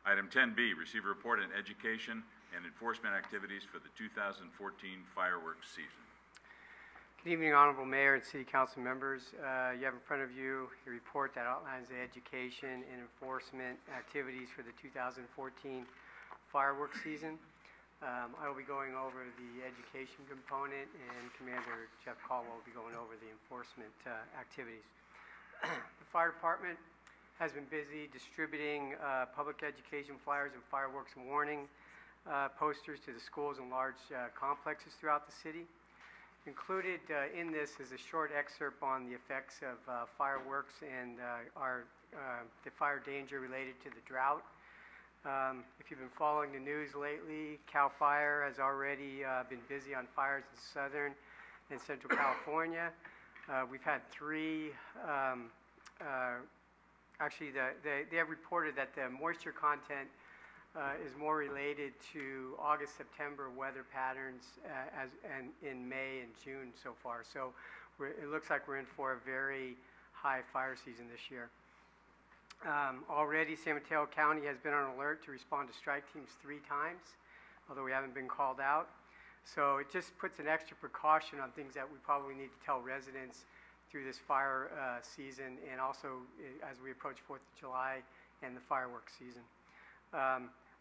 Item 10B, receive a report on education and enforcement activities for the 2014 fireworks season. Good evening, Honorable Mayor and City Council members. You have in front of you a report that outlines the education and enforcement activities for the 2014 fireworks season. I will be going over the education component, and Commander Jeff Caldwell will be going over the enforcement activities. The fire department has been busy distributing public education flyers and fireworks warning posters to the schools and large complexes throughout the city. Included in this is a short excerpt on the effects of fireworks and the fire danger related to the drought. If you've been following the news lately, CAL FIRE has already been busy on fires in Southern and Central California. We've had three, actually they have reported that the moisture content is more related to August, September weather patterns and in May and June so far. So it looks like we're in for a very high fire season this year. Already San Mateo County has been on alert to respond to strike teams 3 times, although we haven't been called out. So it just puts an extra precaution on things that we probably need to tell residents through this fire season, and also as we approach 4th of July and the fireworks season.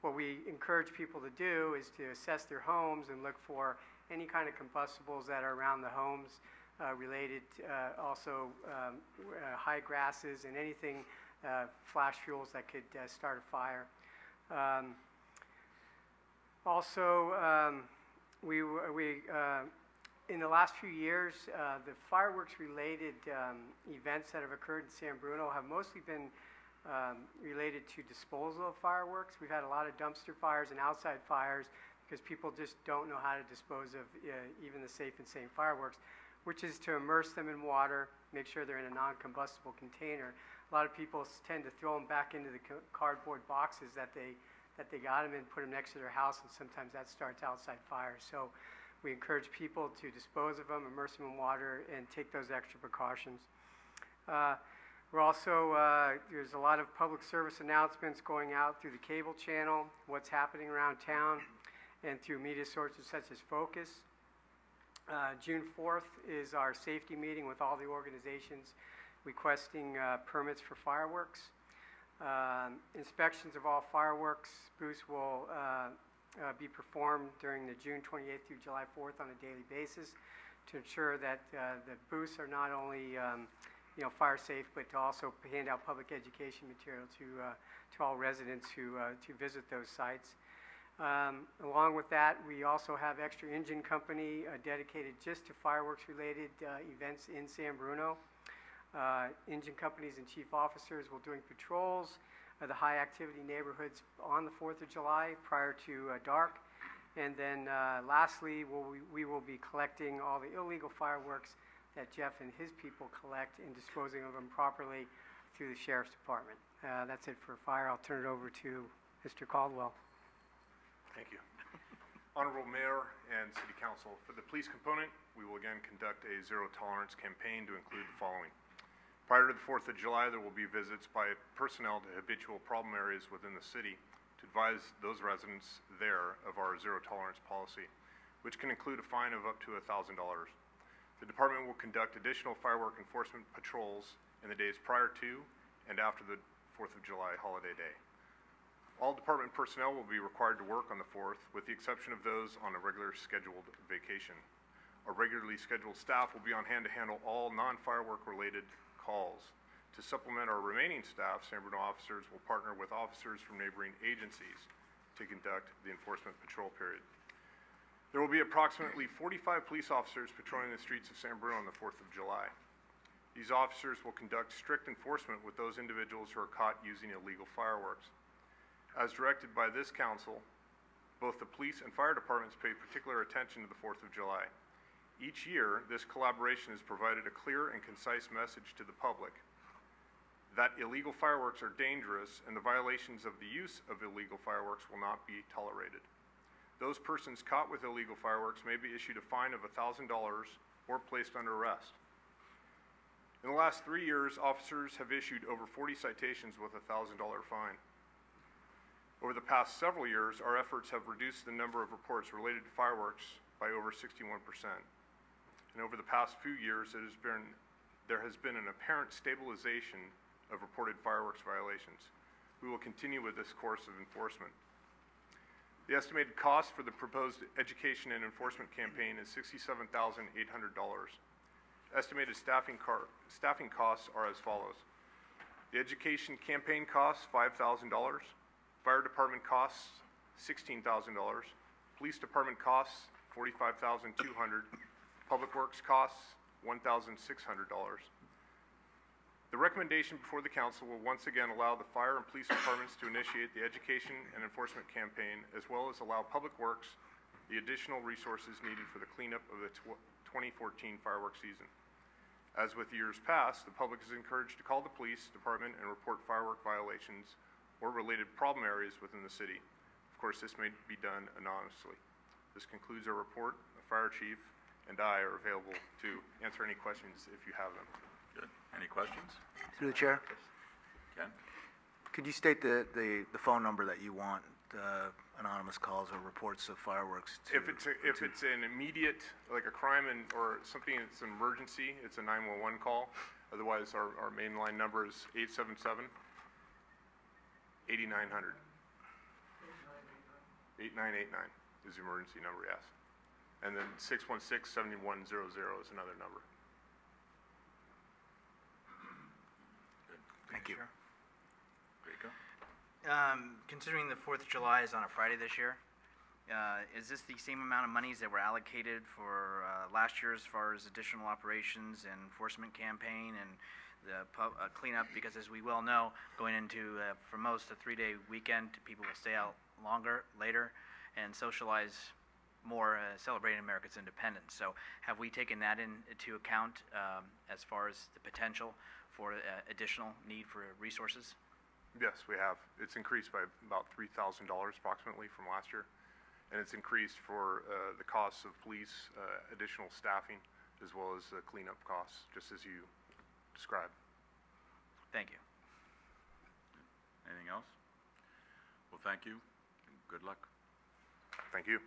What we encourage people to do is to assess their homes and look for any kind of combustibles that are around the homes related, also high grasses and anything flash fuels that could start a fire. In the last few years, the fireworks-related events that have occurred in San Bruno have mostly been related to disposal of fireworks. We've had a lot of dumpster fires and outside fires because people just don't know how to dispose of even the safe and sane fireworks, which is to immerse them in water, make sure they're in a non-combustible container. A lot of people tend to throw them back into the cardboard boxes that they got them in, put them next to their house, and sometimes that starts outside fires. So we encourage people to dispose of them, immerse them in water, and take those extra precautions. We're also, there's a lot of public service announcements going out through the cable channel, what's happening around town, and through media sources such as Focus. June 4th is our safety meeting with all the organizations requesting permits for fireworks. Inspections of all fireworks booths will be performed during the June 28th through July 4th on a daily basis to ensure that the booths are not only fire safe, but to also hand out public education material to all residents who to visit those sites. Along with that, we also have extra engine company dedicated just to fireworks related events in San Bruno. Engine companies and chief officers will doing patrols of the high activity neighborhoods on the 4th of July prior to dark. And then lastly, we will be collecting all the illegal fireworks that Jeff and his people collect and disposing of them properly through the Sheriff's Department. That's it for fire. I'll turn it over to Mr. Caldwell. Thank you. Honorable Mayor and City Council, for the police component, we will again conduct a zero tolerance campaign to include the following. Prior to the 4th of July, there will be visits by personnel to habitual problem areas within the city to advise those residents there of our zero tolerance policy, which can include a fine of up to $1,000. The department will conduct additional firework enforcement patrols in the days prior to and after the 4th of July holiday day. All department personnel will be required to work on the 4th, with the exception of those on a regular scheduled vacation. Our regularly scheduled staff will be on hand to handle all non-firework related calls. To supplement our remaining staff, San Bruno officers will partner with officers from neighboring agencies to conduct the enforcement patrol period. There will be approximately 45 police officers patrolling the streets of San Bruno on the 4th of July. These officers will conduct strict enforcement with those individuals who are caught using illegal fireworks. As directed by this council, both the police and fire departments pay particular attention to the 4th of July. Each year, this collaboration has provided a clear and concise message to the public that illegal fireworks are dangerous and the violations of the use of illegal fireworks will not be tolerated. Those persons caught with illegal fireworks may be issued a fine of $1,000 or placed under arrest. In the last 3 years, officers have issued over 40 citations with a $1,000 fine. Over the past several years, our efforts have reduced the number of reports related to fireworks by over 61%. And over the past few years, there has been an apparent stabilization of reported fireworks violations. We will continue with this course of enforcement. The estimated cost for the proposed education and enforcement campaign is $67,800. Estimated staffing costs are as follows. The education campaign costs $5,000. Fire department costs $16,000. Police department costs $45,200. Public works costs $1,600. The recommendation before the council will once again allow the fire and police departments to initiate the education and enforcement campaign, as well as allow public works the additional resources needed for the cleanup of the 2014 fireworks season. As with years past, the public is encouraged to call the police department and report firework violations or related problem areas within the city. Of course, this may be done anonymously. This concludes our report. The fire chief and I are available to answer any questions if you have them. Good. Any questions? Through the chair, Ken? could you state the phone number that you want anonymous calls or reports of fireworks to? If it's an immediate, like a crime or something that's an emergency, it's a 911 call. Otherwise, our main line number is 877-8900. 8989 is the emergency number, yes. And then 616-7100 is another number. Thank you. Rico? Considering the 4th of July is on a Friday this year, is this the same amount of monies that were allocated for last year as far as additional operations and enforcement campaign and the cleanup? Because as we well know, going into, for most, a 3-day weekend, people will stay out later, and socialize more, celebrating America's independence. So have we taken that into account as far as the potential for additional need for resources? Yes, we have. It's increased by about $3,000 approximately from last year. And it's increased for the costs of police, additional staffing, as well as cleanup costs, just as you described. Thank you. Anything else? Well, thank you, and good luck. Thank you.